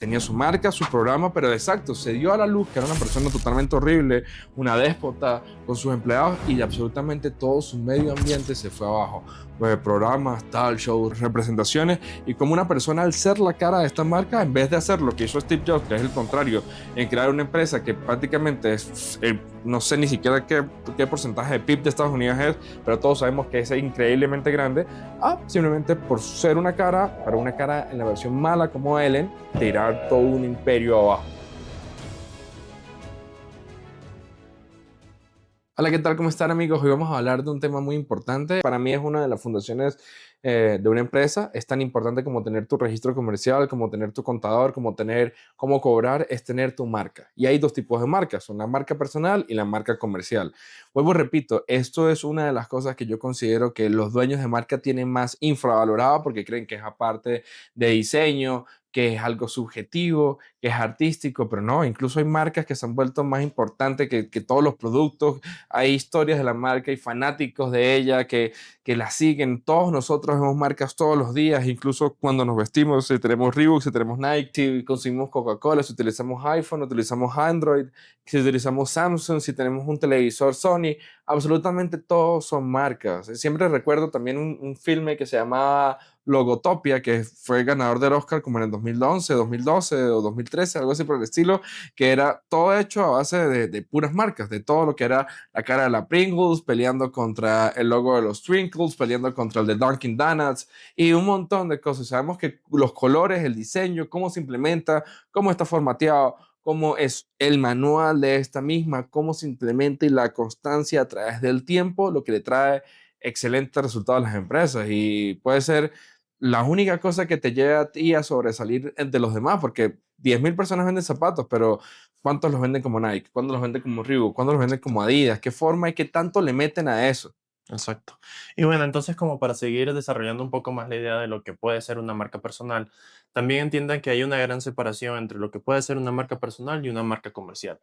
tenía su marca, su programa, pero exacto, se dio a la luz que era una persona totalmente horrible, una déspota con sus empleados y absolutamente todo su medio ambiente se fue abajo. Pues programas, tal, shows, representaciones y como una persona al ser la cara de esta marca, en vez de hacer lo que hizo Steve Jobs, que es el contrario, en crear una empresa que prácticamente es, no sé ni siquiera qué porcentaje de PIB de Estados Unidos es, pero todos sabemos que es increíblemente grande, simplemente por ser una cara, para una cara en la versión mala como Ellen, tirar todo un imperio abajo. Hola, ¿qué tal? ¿Cómo están, amigos? Hoy vamos a hablar de un tema muy importante. Para mí es una de las fundaciones de una empresa. Es tan importante como tener tu registro comercial, como tener tu contador, como tener cómo cobrar, es tener tu marca. Y hay dos tipos de marcas, son la marca personal y la marca comercial. Vuelvo, repito, esto es una de las cosas que yo considero que los dueños de marca tienen más infravalorada porque creen que es aparte de diseño, que es algo subjetivo, que es artístico, pero no, incluso hay marcas que se han vuelto más importantes que todos los productos. Hay historias de la marca y fanáticos de ella que la siguen. Todos nosotros vemos marcas todos los días, incluso cuando nos vestimos, si tenemos Reebok, si tenemos Nike, si consumimos Coca-Cola, si utilizamos iPhone, utilizamos Android, si utilizamos Samsung, si tenemos un televisor Sony, absolutamente todos son marcas. Siempre recuerdo también un filme que se llamaba Logotopia, que fue ganador del Oscar como en el 2011, 2012 o 2013, algo así por el estilo, que era todo hecho a base de puras marcas, de todo lo que era la cara de la Pringles, peleando contra el logo de los Twinkles, peleando contra el de Dunkin' Donuts y un montón de cosas. Sabemos que los colores, el diseño, cómo se implementa, cómo está formateado, cómo es el manual de esta misma, cómo se implementa y la constancia a través del tiempo, lo que le trae excelentes resultados a las empresas y puede ser la única cosa que te lleva a ti a sobresalir de los demás, porque 10.000 personas venden zapatos, pero ¿cuántos los venden como Nike? ¿Cuántos los venden como Reebok? ¿Cuántos los venden como Adidas? ¿Qué forma y qué tanto le meten a eso? Exacto. Y bueno, entonces como para seguir desarrollando un poco más la idea de lo que puede ser una marca personal, también entiendan que hay una gran separación entre lo que puede ser una marca personal y una marca comercial.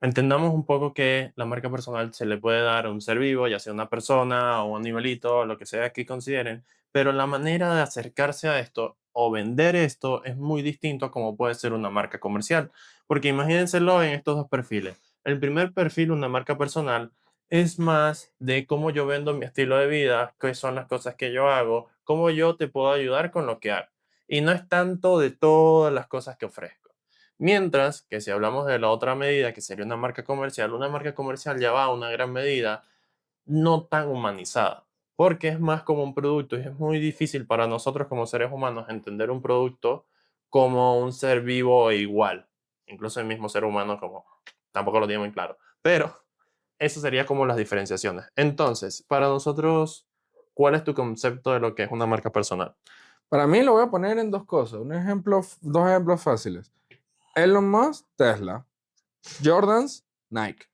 Entendamos un poco que la marca personal se le puede dar a un ser vivo, ya sea una persona o un animalito, o lo que sea que consideren, pero la manera de acercarse a esto o vender esto es muy distinto a como puede ser una marca comercial, porque imagínenselo en estos dos perfiles. El primer perfil, una marca personal, es más de cómo yo vendo mi estilo de vida, qué son las cosas que yo hago, cómo yo te puedo ayudar con lo que hago. Y no es tanto de todas las cosas que ofrezco. Mientras que si hablamos de la otra medida, que sería una marca comercial ya va a una gran medida no tan humanizada, porque es más como un producto y es muy difícil para nosotros como seres humanos entender un producto como un ser vivo e igual. Incluso el mismo ser humano como tampoco lo tiene muy claro. Pero eso sería como las diferenciaciones. Entonces, para nosotros, ¿cuál es tu concepto de lo que es una marca personal? Para mí lo voy a poner en dos cosas, dos ejemplos fáciles. Elon Musk, Tesla. Jordans, Nike.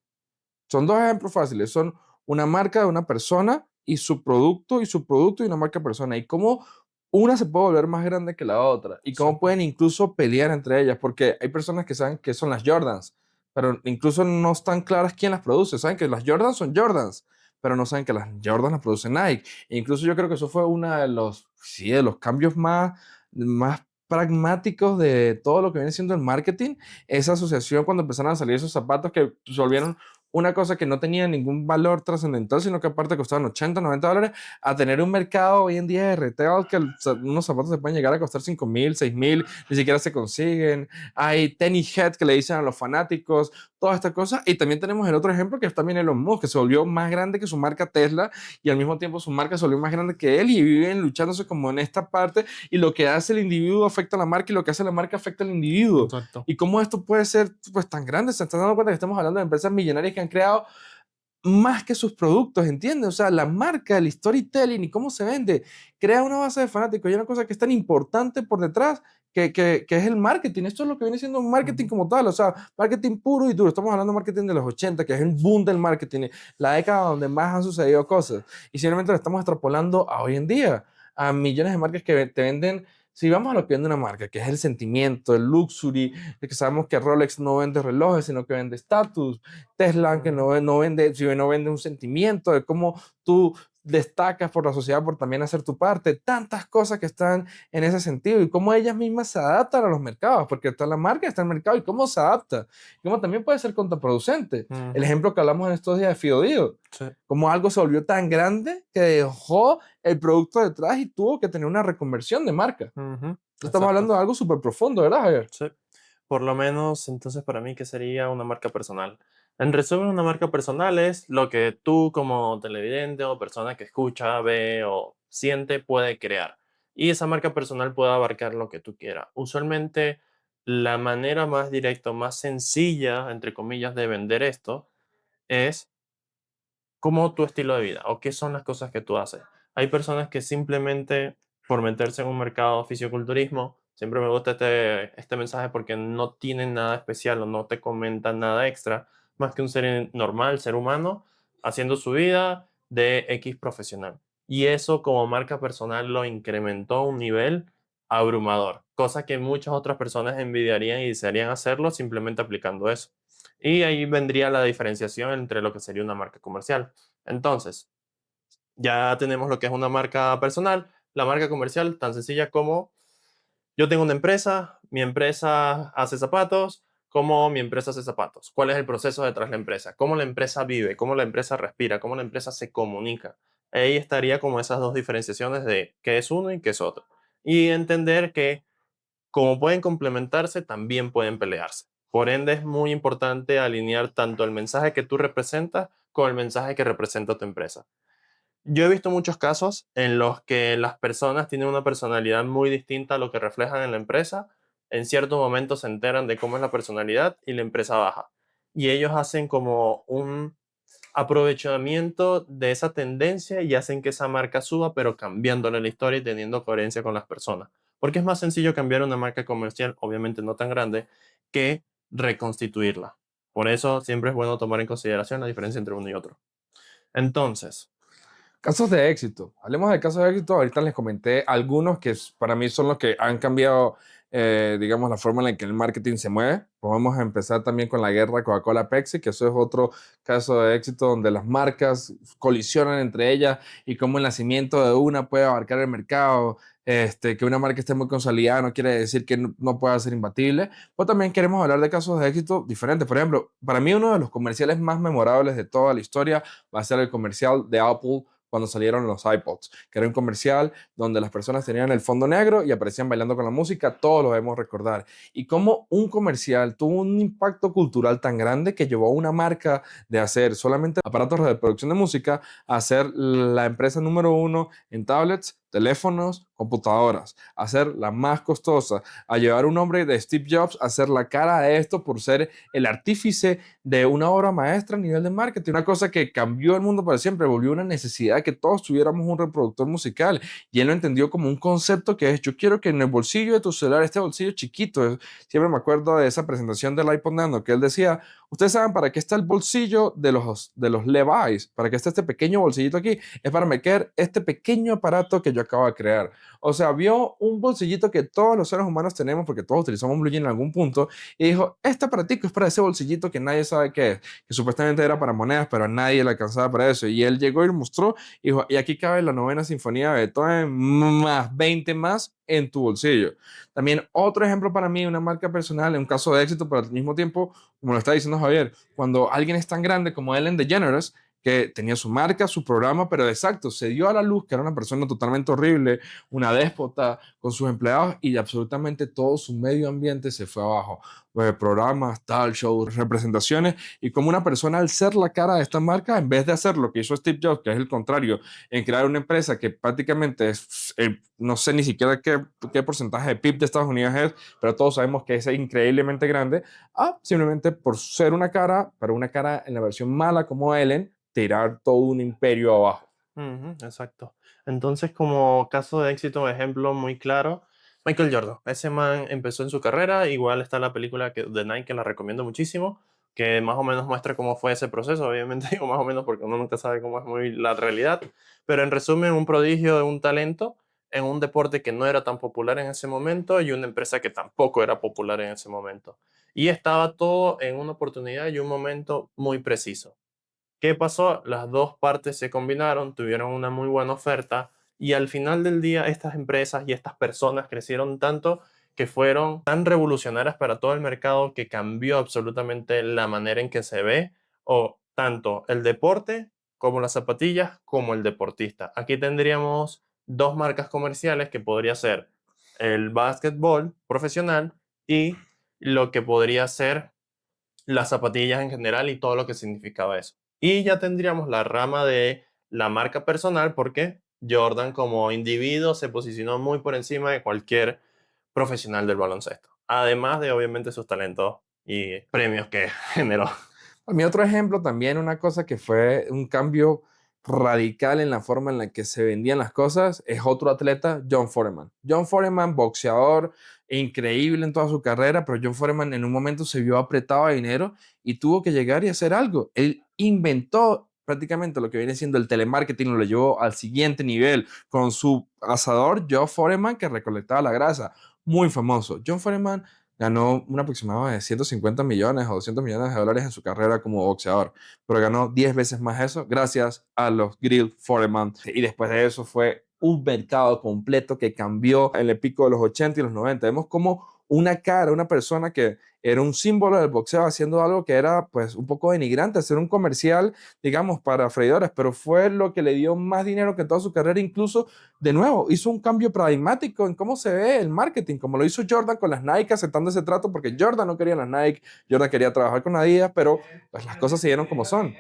Son dos ejemplos fáciles. Son una marca de una persona y su producto y una marca persona. Y cómo una se puede volver más grande que la otra. Y cómo Exacto. pueden incluso pelear entre ellas. Porque hay personas que saben que son las Jordans, pero incluso no están claras quién las produce. Saben que las Jordans son Jordans, pero no saben que las Jordans las produce Nike. E incluso yo creo que eso fue uno de los, sí, de los cambios más pragmáticos de todo lo que viene siendo el marketing, esa asociación cuando empezaron a salir esos zapatos que se volvieron una cosa que no tenía ningún valor trascendental, sino que aparte costaban 80, $90, a tener un mercado hoy en día de retail que unos zapatos se pueden llegar a costar 5.000, 6.000, ni siquiera se consiguen. Hay tenis head que le dicen a los fanáticos, toda esta cosa. Y también tenemos el otro ejemplo que es también Elon Musk, que se volvió más grande que su marca Tesla y al mismo tiempo su marca se volvió más grande que él y viven luchándose como en esta parte y lo que hace el individuo afecta a la marca y lo que hace la marca afecta al individuo. Exacto. Y cómo esto puede ser pues tan grande, se están dando cuenta que estamos hablando de empresas millonarias que han creado más que sus productos, ¿entiendes? O sea, la marca, el storytelling y cómo se vende, crea una base de fanáticos y hay una cosa que es tan importante por detrás que es el marketing. Esto es lo que viene siendo un marketing Ujú. como tal, o sea, marketing puro y duro. Estamos hablando de marketing de los 80, que es el boom del marketing, la década donde más han sucedido cosas. Y simplemente lo estamos extrapolando a hoy en día, a millones de marcas que te venden. Si vamos a lo que vende una marca, que es el sentimiento, el luxury, de que sabemos que Rolex no vende relojes, sino que vende estatus. Tesla, que Ujú. no vende, si no vende un sentimiento de cómo tú destacas por la sociedad por también hacer tu parte, tantas cosas que están en ese sentido y cómo ellas mismas se adaptan a los mercados, porque está la marca, está el mercado y cómo se adapta, cómo también puede ser contraproducente. El Ujú, ejemplo que hablamos en estos días de Fiodío, sí, como algo se volvió tan grande que dejó el producto detrás y tuvo que tener una reconversión de marca. ujú, Estamos exacto. hablando de algo súper profundo, ¿verdad, Javier? Sí. Por lo menos, entonces, para mí, ¿qué sería una marca personal? En resumen, una marca personal es lo que tú como televidente o persona que escucha, ve o siente puede crear. Y esa marca personal puede abarcar lo que tú quieras. Usualmente, la manera más directa, o más sencilla, entre comillas, de vender esto es como tu estilo de vida o qué son las cosas que tú haces. Hay personas que simplemente por meterse en un mercado de fisioculturismo, siempre me gusta este mensaje porque no tienen nada especial o no te comentan nada extra, más que un ser normal, ser humano, haciendo su vida de X profesional. Y eso como marca personal lo incrementó a un nivel abrumador, cosa que muchas otras personas envidiarían y desearían hacerlo simplemente aplicando eso. Y ahí vendría la diferenciación entre lo que sería una marca comercial. Entonces, ya tenemos lo que es una marca personal, la marca comercial, tan sencilla como yo tengo una empresa, mi empresa hace zapatos, ¿cómo mi empresa hace zapatos? ¿Cuál es el proceso detrás de la empresa? ¿Cómo la empresa vive? ¿Cómo la empresa respira? ¿Cómo la empresa se comunica? Ahí estaría como esas dos diferenciaciones de qué es uno y qué es otro. Y entender que como pueden complementarse, también pueden pelearse. Por ende, es muy importante alinear tanto el mensaje que tú representas con el mensaje que representa tu empresa. Yo he visto muchos casos en los que las personas tienen una personalidad muy distinta a lo que reflejan en la empresa. En ciertos momentos se enteran de cómo es la personalidad y la empresa baja. Y ellos hacen como un aprovechamiento de esa tendencia y hacen que esa marca suba, pero cambiándole la historia y teniendo coherencia con las personas. Porque es más sencillo cambiar una marca comercial, obviamente no tan grande, que reconstituirla. Por eso siempre es bueno tomar en consideración la diferencia entre uno y otro. Entonces, Casos de éxito. Hablemos de casos de éxito. Ahorita les comenté algunos que para mí son los que han cambiado, digamos, la forma en la que el marketing se mueve. Podemos empezar también con la guerra Coca-Cola-Pepsi, que eso es otro caso de éxito donde las marcas colisionan entre ellas y cómo el nacimiento de una puede abarcar el mercado. Que una marca esté muy consolidada no quiere decir que no pueda ser imbatible. O también queremos hablar de casos de éxito diferentes. Por ejemplo, para mí uno de los comerciales más memorables de toda la historia va a ser el comercial de Apple cuando salieron los iPods, que era un comercial donde las personas tenían el fondo negro y aparecían bailando con la música, todos lo debemos recordar. Y cómo un comercial tuvo un impacto cultural tan grande que llevó a una marca de hacer solamente aparatos de producción de música a ser la empresa número uno en tablets, teléfonos, computadoras, a ser la más costosa, a llevar un hombre de Steve Jobs a ser la cara de esto por ser el artífice de una obra maestra a nivel de marketing, una cosa que cambió el mundo para siempre, volvió una necesidad que todos tuviéramos un reproductor musical y él lo entendió como un concepto que es, yo quiero que en el bolsillo de tu celular, este bolsillo chiquito, siempre me acuerdo de esa presentación del iPod Nano que él decía, ustedes saben para qué está el bolsillo de los Levi's, para qué está este pequeño bolsillito aquí, es para meter este pequeño aparato que yo acabo de crear. O sea, vio un bolsillito que todos los seres humanos tenemos porque todos utilizamos un blue jean en algún punto y dijo, este aparatico es para ese bolsillito que nadie sabe qué es, que supuestamente era para monedas, pero a nadie le alcanzaba para eso. Y él llegó y lo mostró y dijo, y aquí cabe la novena sinfonía de Beethoven más 20 más en tu bolsillo. También otro ejemplo para mí, una marca personal, un caso de éxito, pero al mismo tiempo, como lo está diciendo Javier, cuando alguien es tan grande como Ellen DeGeneres, que tenía su marca, su programa, pero exacto, se dio a la luz que era una persona totalmente horrible, una déspota con sus empleados y absolutamente todo su medio ambiente se fue abajo. Programas, tal, shows, representaciones y como una persona al ser la cara de esta marca, en vez de hacer lo que hizo Steve Jobs, que es el contrario, en crear una empresa que prácticamente es, no sé ni siquiera qué porcentaje de PIB de Estados Unidos es, pero todos sabemos que es increíblemente grande, simplemente por ser una cara, pero una cara en la versión mala como Ellen, tirar todo un imperio abajo. ujú, exacto. Entonces, como caso de éxito, ejemplo muy claro, Michael Jordan. Ese man empezó en su carrera, igual está la película de Nike, que la recomiendo muchísimo, que más o menos muestra cómo fue ese proceso. Obviamente digo más o menos porque uno nunca sabe cómo es muy la realidad, pero en resumen, un prodigio de un talento en un deporte que no era tan popular en ese momento y una empresa que tampoco era popular en ese momento. Y estaba todo en una oportunidad y un momento muy preciso. ¿Qué pasó? Las dos partes se combinaron, tuvieron una muy buena oferta y al final del día estas empresas y estas personas crecieron tanto que fueron tan revolucionarias para todo el mercado que cambió absolutamente la manera en que se ve o tanto el deporte como las zapatillas como el deportista. Aquí tendríamos dos marcas comerciales que podría ser el básquetbol profesional y lo que podría ser las zapatillas en general y todo lo que significaba eso. Y ya tendríamos la rama de la marca personal porque Jordan como individuo se posicionó muy por encima de cualquier profesional del baloncesto, además de obviamente sus talentos y premios que generó. Mi otro ejemplo también, una cosa que fue un cambio radical en la forma en la que se vendían las cosas, es otro atleta, John Foreman. John Foreman, boxeador, increíble en toda su carrera, pero John Foreman en un momento se vio apretado de dinero y tuvo que llegar y hacer algo. Él inventó prácticamente lo que viene siendo el telemarketing, lo llevó al siguiente nivel con su asador, John Foreman, que recolectaba la grasa. Muy famoso. John Foreman ganó un aproximado de 150 millones o 200 millones de dólares en su carrera como boxeador, pero ganó 10 veces más eso gracias a los Grill Foreman. Y después de eso fue un mercado completo que cambió en el pico de los 80 y los 90. Vemos como una cara, una persona que era un símbolo del boxeo haciendo algo que era pues un poco denigrante, hacer un comercial, digamos, para freidores, pero fue lo que le dio más dinero que toda su carrera, incluso de nuevo, hizo un cambio paradigmático en cómo se ve el marketing, como lo hizo Jordan con las Nike, aceptando ese trato, porque Jordan no quería las Nike, Jordan quería trabajar con Adidas, pero pues las cosas se dieron como son.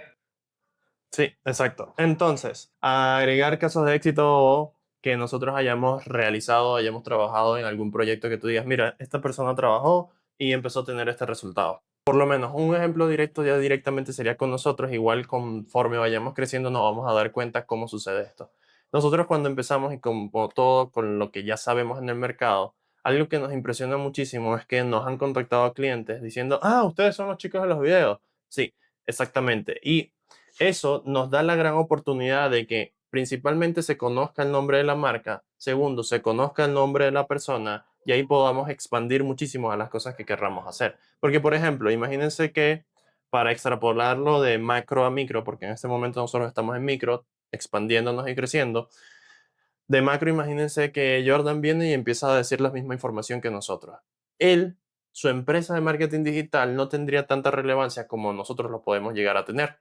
Sí, exacto. Entonces, agregar casos de éxito que nosotros hayamos realizado, hayamos trabajado en algún proyecto que tú digas, mira, esta persona trabajó y empezó a tener este resultado. Por lo menos un ejemplo directo ya directamente sería con nosotros, igual conforme vayamos creciendo nos vamos a dar cuenta cómo sucede esto. Nosotros cuando empezamos y como todo con lo que ya sabemos en el mercado, algo que nos impresiona muchísimo es que nos han contactado clientes diciendo, ah, ustedes son los chicos de los videos. Sí, exactamente. Y eso nos da la gran oportunidad de que principalmente se conozca el nombre de la marca, segundo, se conozca el nombre de la persona y ahí podamos expandir muchísimo a las cosas que querramos hacer. Porque, por ejemplo, imagínense que para extrapolarlo de macro a micro, porque en este momento nosotros estamos en micro, expandiéndonos y creciendo, de macro imagínense que Jordan viene y empieza a decir la misma información que nosotros. Él, su empresa de marketing digital no tendría tanta relevancia como nosotros lo podemos llegar a tener.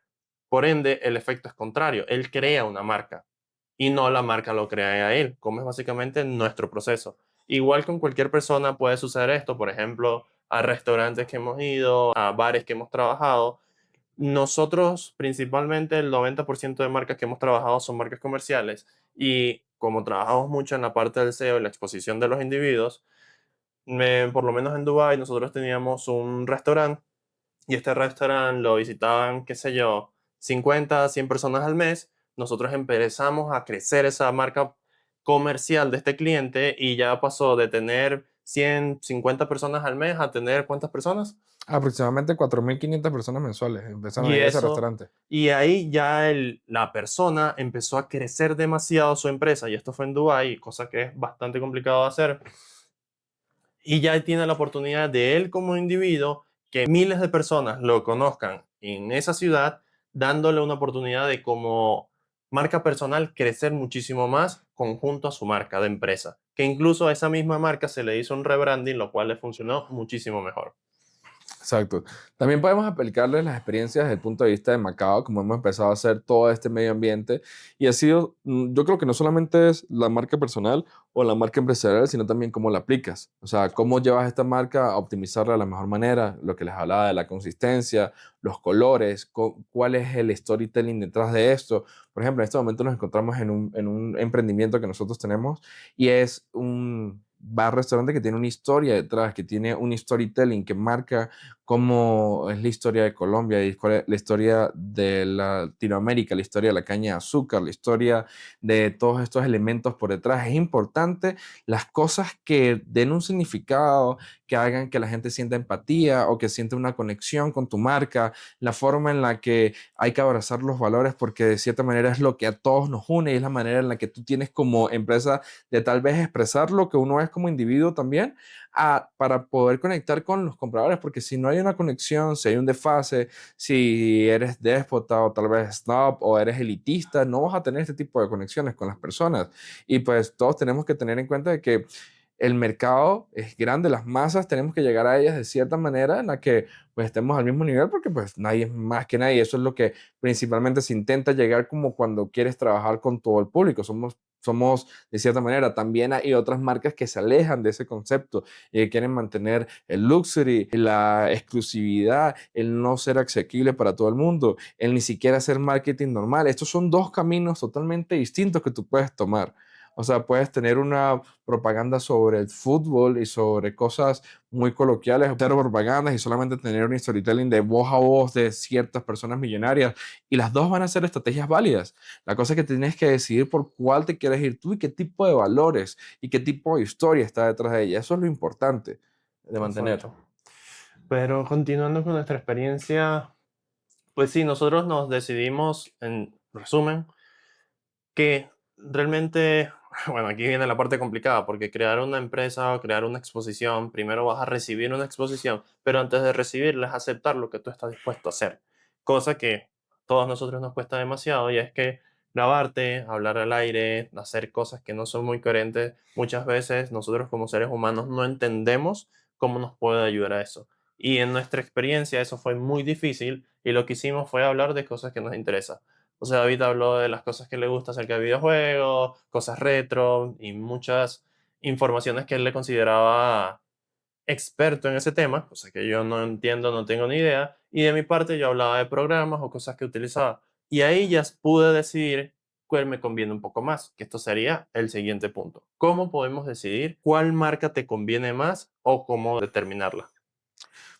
Por ende, el efecto es contrario. Él crea una marca y no la marca lo crea a él, como es básicamente nuestro proceso. Igual con cualquier persona puede suceder esto, por ejemplo, a restaurantes que hemos ido, a bares que hemos trabajado. Nosotros, principalmente, el 90% de marcas que hemos trabajado son marcas comerciales y como trabajamos mucho en la parte del SEO y la exposición de los individuos, por lo menos en Dubái nosotros teníamos un restaurante y este restaurante lo visitaban, qué sé yo, 50, 100 personas al mes. Nosotros empezamos a crecer esa marca comercial de este cliente y ya pasó de tener 150 personas al mes a tener ¿cuántas personas? Aproximadamente 4.500 personas mensuales empezaron Y a ir a ese eso, restaurante. y ahí ya la persona empezó a crecer demasiado su empresa, y esto fue en Dubái, cosa que es bastante complicado de hacer, y ya tiene la oportunidad de él como individuo, que miles de personas lo conozcan en esa ciudad, dándole una oportunidad de como marca personal crecer muchísimo más conjunto a su marca de empresa, que incluso a esa misma marca se le hizo un rebranding, lo cual le funcionó muchísimo mejor. Exacto. También podemos aplicarle las experiencias desde el punto de vista de Macao, como hemos empezado a hacer todo este medio ambiente. Y ha sido, yo creo que no solamente es la marca personal o la marca empresarial, sino también cómo la aplicas. O sea, cómo llevas esta marca a optimizarla de la mejor manera, lo que les hablaba de la consistencia, los colores, cuál es el storytelling detrás de esto. Por ejemplo, en este momento nos encontramos en un emprendimiento que nosotros tenemos y es un bar-restaurante que tiene una historia detrás, que tiene un storytelling que marca cómo es la historia de Colombia, la historia de Latinoamérica, la historia de la caña de azúcar, la historia de todos estos elementos por detrás. Es importante las cosas que den un significado, que hagan que la gente sienta empatía o que sienta una conexión con tu marca, la forma en la que hay que abrazar los valores porque de cierta manera es lo que a todos nos une y es la manera en la que tú tienes como empresa de tal vez expresar lo que uno es como individuo también para poder conectar con los compradores, porque si no hay una conexión, si hay un desfase, si eres déspota o tal vez snob o eres elitista, no vas a tener este tipo de conexiones con las personas. Y pues todos tenemos que tener en cuenta de que el mercado es grande, las masas tenemos que llegar a ellas de cierta manera en la que pues estemos al mismo nivel porque pues nadie es más que nadie. Eso es lo que principalmente se intenta llegar como cuando quieres trabajar con todo el público. Somos de cierta manera. También hay otras marcas que se alejan de ese concepto y que quieren mantener el luxury, la exclusividad, el no ser asequible para todo el mundo, el ni siquiera hacer marketing normal. Estos son dos caminos totalmente distintos que tú puedes tomar. O sea, puedes tener una propaganda sobre el fútbol y sobre cosas muy coloquiales, hacer propagandas y solamente tener un storytelling de voz a voz de ciertas personas millonarias. Y las dos van a ser estrategias válidas. La cosa es que tienes que decidir por cuál te quieres ir tú y qué tipo de valores y qué tipo de historia está detrás de ella. Eso es lo importante de mantener. Exacto. Pero continuando con nuestra experiencia, pues sí, nosotros nos decidimos, en resumen, que realmente, bueno, aquí viene la parte complicada, porque crear una empresa o crear una exposición, primero vas a recibir una exposición, pero antes de recibirla es aceptar lo que tú estás dispuesto a hacer, cosa que a todos nosotros nos cuesta demasiado, y es que grabarte, hablar al aire, hacer cosas que no son muy coherentes, muchas veces nosotros como seres humanos no entendemos cómo nos puede ayudar a eso. Y en nuestra experiencia eso fue muy difícil y lo que hicimos fue hablar de cosas que nos interesan. O sea, David habló de las cosas que le gusta acerca de videojuegos, cosas retro y muchas informaciones que él le consideraba experto en ese tema, cosa que yo no entiendo, no tengo ni idea. Y de mi parte yo hablaba de programas o cosas que utilizaba. Y ahí ya pude decidir cuál me conviene un poco más, que esto sería el siguiente punto. ¿Cómo podemos decidir cuál marca te conviene más o cómo determinarla?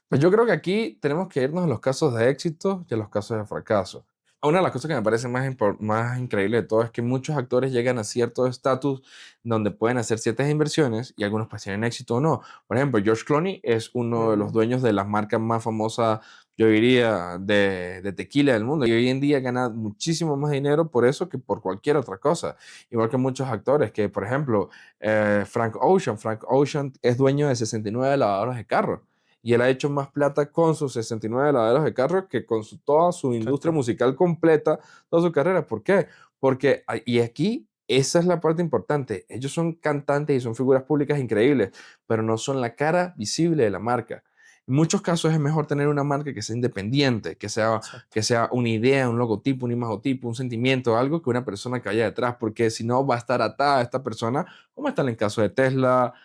Pues yo creo que aquí tenemos que irnos a los casos de éxito y a los casos de fracaso. Una de las cosas que me parece más increíble de todo es que muchos actores llegan a cierto estatus donde pueden hacer ciertas inversiones y algunos pues tienen éxito o no. Por ejemplo, George Clooney es uno de los Ujú. dueños de las marcas más famosas, yo diría, de tequila del mundo. Y hoy en día gana muchísimo más dinero por eso que por cualquier otra cosa. Igual que muchos actores que, por ejemplo, Frank Ocean. Frank Ocean es dueño de 69 lavadoras de carro. Y él ha hecho más plata con sus 69 lavaderos de carro que con toda su industria Exacto. musical completa, toda su carrera. ¿Por qué? Porque, y aquí, esa es la parte importante. Ellos son cantantes y son figuras públicas increíbles, pero no son la cara visible de la marca. En muchos casos es mejor tener una marca que sea independiente, Exacto. que sea una idea, un logotipo, un imagotipo, un sentimiento, algo que una persona que haya detrás, porque si no va a estar atada a esta persona, como está en el caso de Tesla,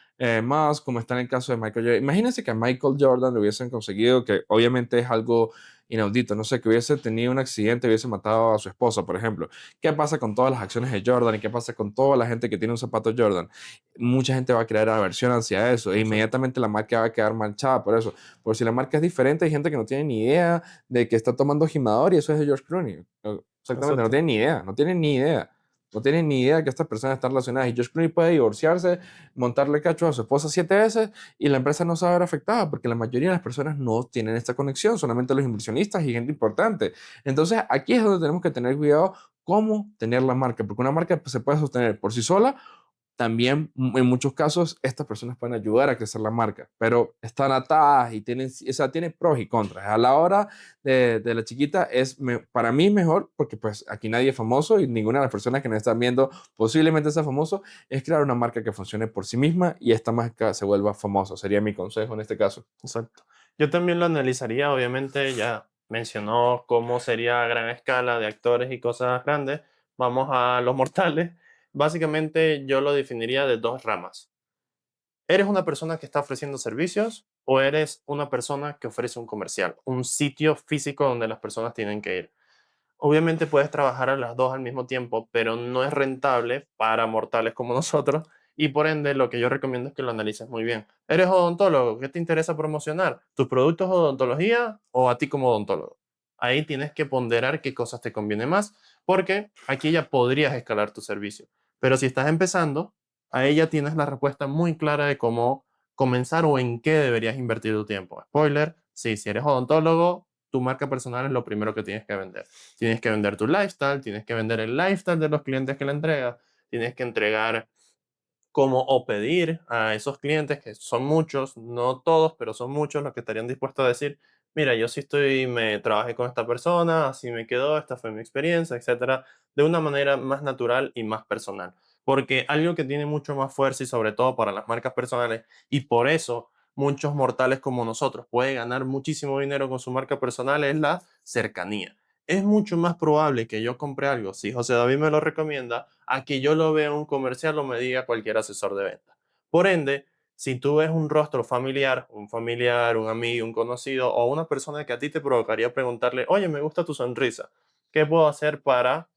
más como está en el caso de Michael Jordan. Imagínense que a Michael Jordan le hubiesen conseguido, que obviamente es algo inaudito, no sé, que hubiese tenido un accidente, hubiese matado a su esposa, por ejemplo. ¿Qué pasa con todas las acciones de Jordan y qué pasa con toda la gente que tiene un zapato Jordan? Mucha gente va a crear aversión hacia eso e Exacto. inmediatamente la marca va a quedar manchada por eso. Por si la marca es diferente, hay gente que no tiene ni idea de que está tomando Jimador y eso es de George Clooney. Exactamente, no Exacto. tienen ni idea, no tienen ni idea. No tienen ni idea que estas personas están relacionadas. Y George Clooney puede divorciarse, montarle cacho a su esposa 7 veces y la empresa no se va a ver afectada porque la mayoría de las personas no tienen esta conexión, solamente los inversionistas y gente importante. Entonces, aquí es donde tenemos que tener cuidado cómo tener la marca, porque una marca se puede sostener por sí sola. También en muchos casos estas personas pueden ayudar a crecer la marca, pero están atadas y tienen, o sea, tiene pros y contras. A la hora de la chiquita para mí mejor porque pues aquí nadie es famoso y ninguna de las personas que nos están viendo posiblemente sea famoso, es crear una marca que funcione por sí misma y esta marca se vuelva famosa. Sería mi consejo en este caso. Exacto. Yo también lo analizaría, obviamente ya mencionó cómo sería a gran escala de actores y cosas grandes. Vamos a los mortales. Básicamente yo lo definiría de dos ramas. ¿Eres una persona que está ofreciendo servicios o eres una persona que ofrece un comercial, un sitio físico donde las personas tienen que ir? Obviamente puedes trabajar a las dos al mismo tiempo, pero no es rentable para mortales como nosotros y por ende lo que yo recomiendo es que lo analices muy bien. ¿Eres odontólogo? ¿Qué te interesa promocionar? ¿Tus productos de odontología o a ti como odontólogo? Ahí tienes que ponderar qué cosas te conviene más, porque aquí ya podrías escalar tu servicio. Pero si estás empezando, ahí ya tienes la respuesta muy clara de comenzar o en qué deberías invertir tu tiempo. Spoiler, sí, si eres odontólogo, tu marca personal es lo primero que tienes que vender. Tienes que vender tu lifestyle, tienes que vender el lifestyle de los clientes que le entregas, tienes que entregar como o pedir a esos clientes, que son muchos, no todos, pero son muchos los que estarían dispuestos a decir, mira, yo sí estoy, me trabajé con esta persona, así me quedó, esta fue mi experiencia, etcétera, de una manera más natural y más personal. Porque algo que tiene mucho más fuerza y sobre todo para las marcas personales, y por eso muchos mortales como nosotros pueden ganar muchísimo dinero con su marca personal, es la cercanía. Es mucho más probable que yo compre algo, si José David me lo recomienda, a que yo lo vea en un comercial o me diga cualquier asesor de venta. Por ende, si tú ves un rostro familiar, un amigo, un conocido o una persona que a ti te provocaría preguntarle, oye, me gusta tu sonrisa, ¿qué puedo hacer para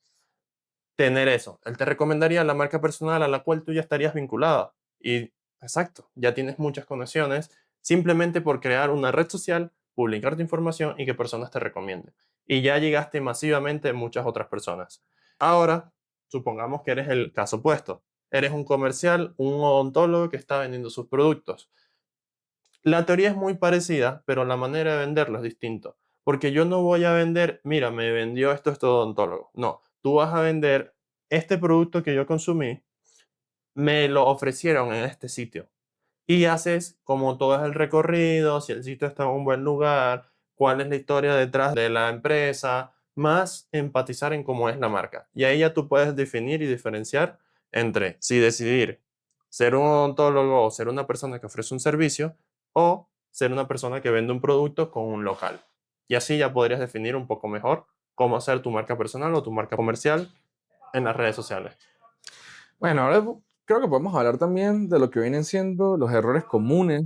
tener eso? Él te recomendaría la marca personal a la cual tú ya estarías vinculada. Y exacto, ya tienes muchas conexiones simplemente por crear una red social, publicar tu información y que personas te recomienden. Y ya llegaste masivamente a muchas otras personas. Ahora, supongamos que eres el caso opuesto. Eres un comercial, un odontólogo que está vendiendo sus productos. La teoría es muy parecida, pero la manera de venderlo es distinto. Porque yo no voy a vender, mira, me vendió esto este odontólogo. No, tú vas a vender este producto que yo consumí, me lo ofrecieron en este sitio. Y haces como todo es el recorrido, si el sitio está en un buen lugar, cuál es la historia detrás de la empresa, más empatizar en cómo es la marca. Y ahí ya tú puedes definir y diferenciar entre si decidir ser un odontólogo o ser una persona que ofrece un servicio o ser una persona que vende un producto con un local. Y así ya podrías definir un poco mejor cómo hacer tu marca personal o tu marca comercial en las redes sociales. Bueno, ahora creo que podemos hablar también de lo que vienen siendo los errores comunes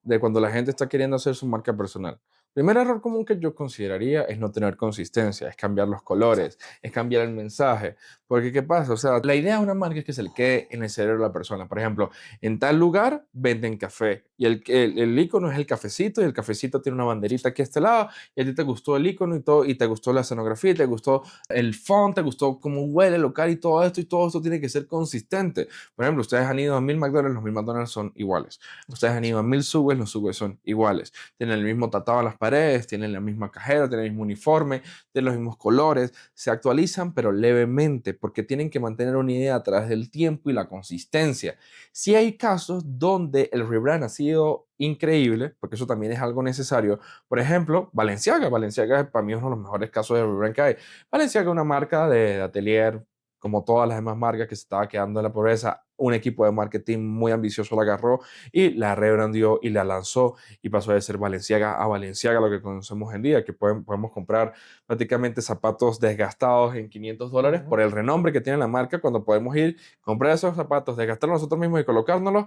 de cuando la gente está queriendo hacer su marca personal. Primer error común que yo consideraría es no tener consistencia, es cambiar los colores, es cambiar el mensaje. Porque, ¿qué pasa? O sea, la idea de una marca es que se le quede en el cerebro de la persona. Por ejemplo, en tal lugar venden café y el icono es el cafecito y el cafecito tiene una banderita aquí a este lado y a ti te gustó el icono y todo y te gustó la escenografía y te gustó el font, te gustó cómo huele el local y todo esto tiene que ser consistente. Por ejemplo, ustedes han ido a 1000 McDonald's, los 1000 McDonald's son iguales. Ustedes han ido a 1000 Subways, los Subways son iguales. Tienen el mismo tatado en las paredes, tienen la misma cajera, tienen el mismo uniforme, tienen los mismos colores, se actualizan pero levemente porque tienen que mantener una idea a través del tiempo y la consistencia. Si hay casos donde el rebrand ha sido increíble, porque eso también es algo necesario. Por ejemplo, Balenciaga. Balenciaga para mí es uno de los mejores casos de rebrand que hay. Balenciaga es una marca de atelier, como todas las demás marcas que se estaba quedando en la pobreza. Un equipo de marketing muy ambicioso la agarró y la rebrandió y la lanzó y pasó de ser Balenciaga a Balenciaga, lo que conocemos hoy en día, que podemos comprar prácticamente zapatos desgastados en $500 Ujú. por el renombre que tiene la marca, cuando podemos ir, comprar esos zapatos, desgastarlos nosotros mismos y colocárnoslos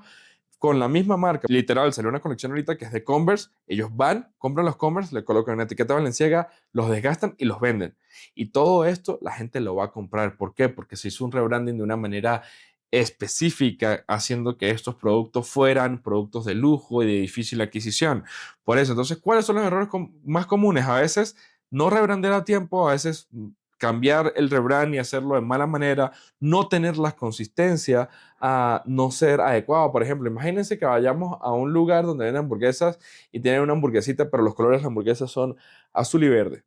con la misma marca. Literal, salió una colección ahorita que es de Converse. Ellos van, compran los Converse, le colocan una etiqueta Valenciaga, los desgastan y los venden. Y todo esto la gente lo va a comprar. ¿Por qué? Porque se hizo un rebranding de una manera específica, haciendo que estos productos fueran productos de lujo y de difícil adquisición. Por eso, entonces, ¿cuáles son los errores más comunes? A veces no rebrandear a tiempo, a veces cambiar el rebrand y hacerlo de mala manera, no tener la consistencia, a no ser adecuado. Por ejemplo, imagínense que vayamos a un lugar donde venden hamburguesas y tienen una hamburguesita, pero los colores de la hamburguesa son azul y verde.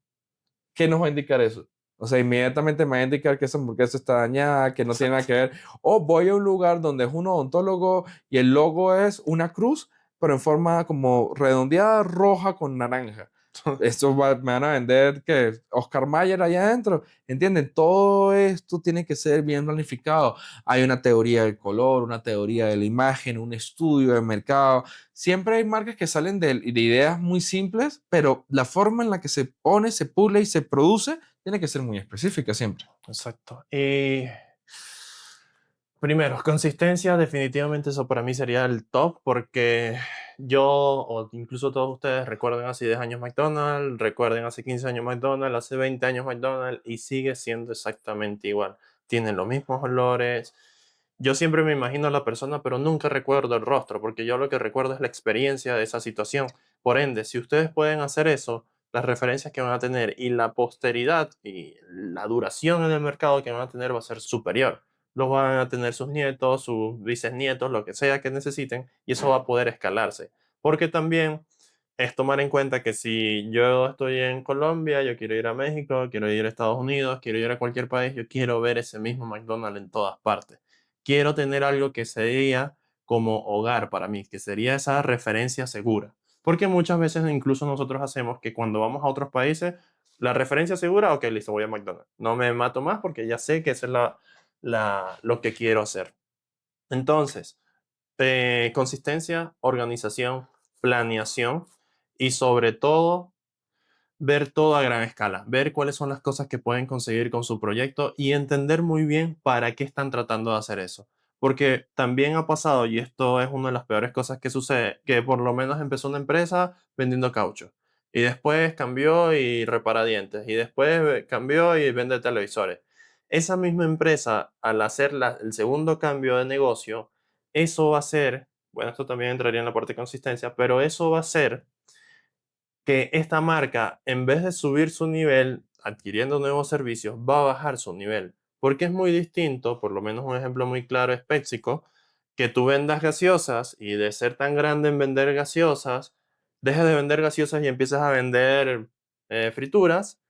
¿Qué nos va a indicar eso? O sea, inmediatamente me va a indicar que esa hamburguesa está dañada, que no tiene nada que ver. O voy a un lugar donde es un odontólogo y el logo es una cruz, pero en forma como redondeada, roja con naranja. Me van a vender que Oscar Mayer allá adentro, ¿entienden? Todo esto tiene que ser bien planificado. Hay una teoría del color, una teoría de la imagen, un estudio de mercado. Siempre hay marcas que salen de ideas muy simples, pero la forma en la que se pone, se pule y se produce tiene que ser muy específica siempre. Exacto. Y primero, consistencia, definitivamente eso para mí sería el top porque yo o incluso todos ustedes recuerden hace 10 años McDonald's, recuerden hace 15 años McDonald's, hace 20 años McDonald's y sigue siendo exactamente igual. Tienen los mismos olores. Yo siempre me imagino a la persona, pero nunca recuerdo el rostro porque yo lo que recuerdo es la experiencia de esa situación. Por ende, si ustedes pueden hacer eso, las referencias que van a tener y la posteridad y la duración en el mercado que van a tener va a ser superior. los van a tener sus nietos, sus bisnietos, lo que sea que necesiten, y eso va a poder escalarse. Porque también es tomar en cuenta que si yo estoy en Colombia, yo quiero ir a México, quiero ir a Estados Unidos, quiero ir a cualquier país, yo quiero ver ese mismo McDonald's en todas partes. Quiero tener algo que sería como hogar para mí, que sería esa referencia segura. Porque muchas veces incluso nosotros hacemos que cuando vamos a otros países, la referencia segura, ok, listo, voy a McDonald's. No me mato más porque ya sé que esa es lo que quiero hacer. Entonces, consistencia, organización, planeación y sobre todo ver todo a gran escala, ver cuáles son las cosas que pueden conseguir con su proyecto y entender muy bien para qué están tratando de hacer eso. Porque también ha pasado, y esto es una de las peores cosas que sucede, que por lo menos empezó una empresa vendiendo caucho y después cambió y repara dientes y después cambió y vende televisores. Esa misma empresa, al hacer el segundo cambio de negocio, eso va a ser, bueno, esto también entraría en la parte de consistencia, pero eso va a ser que esta marca, en vez de subir su nivel adquiriendo nuevos servicios, va a bajar su nivel. Porque es muy distinto, por lo menos un ejemplo muy claro es PepsiCo, que tú vendas gaseosas y de ser tan grande en vender gaseosas, dejes de vender gaseosas y empiezas a vender frituras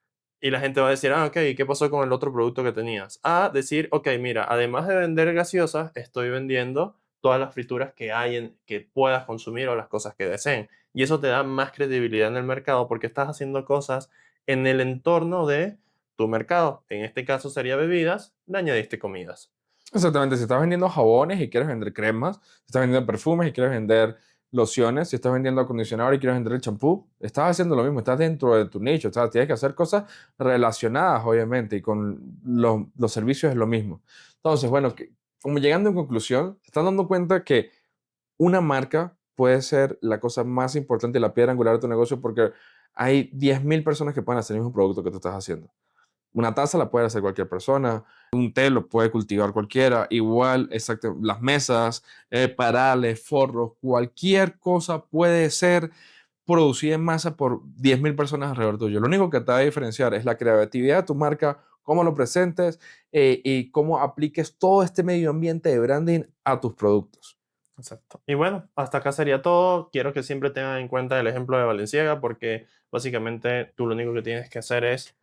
y la gente va a decir, ah, ok, ¿y qué pasó con el otro producto que tenías? A decir, ok, mira, además de vender gaseosas, estoy vendiendo todas las frituras que hay que puedas consumir o las cosas que deseen. Y eso te da más credibilidad en el mercado porque estás haciendo cosas en el entorno de tu mercado. En este caso sería bebidas, le añadiste comidas. Exactamente, si estás vendiendo jabones y quieres vender cremas, si estás vendiendo perfumes y quieres vender lociones, si estás vendiendo acondicionador y quieres vender el champú, estás haciendo lo mismo, estás dentro de tu nicho, tienes que hacer cosas relacionadas, obviamente, y con los servicios es lo mismo. Entonces, bueno, como llegando en conclusión, se están dando cuenta que una marca puede ser la cosa más importante y la piedra angular de tu negocio porque hay 10.000 personas que pueden hacer el mismo producto que tú estás haciendo. Una taza la puede hacer cualquier persona, un té lo puede cultivar cualquiera, igual, exacto, las mesas, parales, forros, cualquier cosa puede ser producida en masa por 10.000 personas alrededor tuyo. Lo único que te va a diferenciar es la creatividad de tu marca, cómo lo presentes y cómo apliques todo este medio ambiente de branding a tus productos. Exacto. Y bueno, hasta acá sería todo. Quiero que siempre tengan en cuenta el ejemplo de Valenciaga porque básicamente tú lo único que tienes que hacer es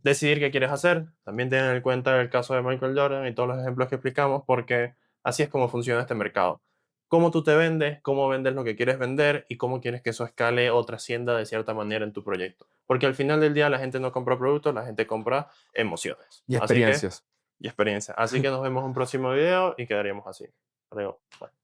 decidir qué quieres hacer. También tengan en cuenta el caso de Michael Jordan y todos los ejemplos que explicamos porque así es como funciona este mercado. Cómo tú te vendes, cómo vendes lo que quieres vender y cómo quieres que eso escale o trascienda de cierta manera en tu proyecto. Porque al final del día la gente no compra productos, la gente compra emociones. Y Así que, experiencias. y experiencia. Así que nos vemos en un próximo video y quedaríamos así. Adiós. Bye.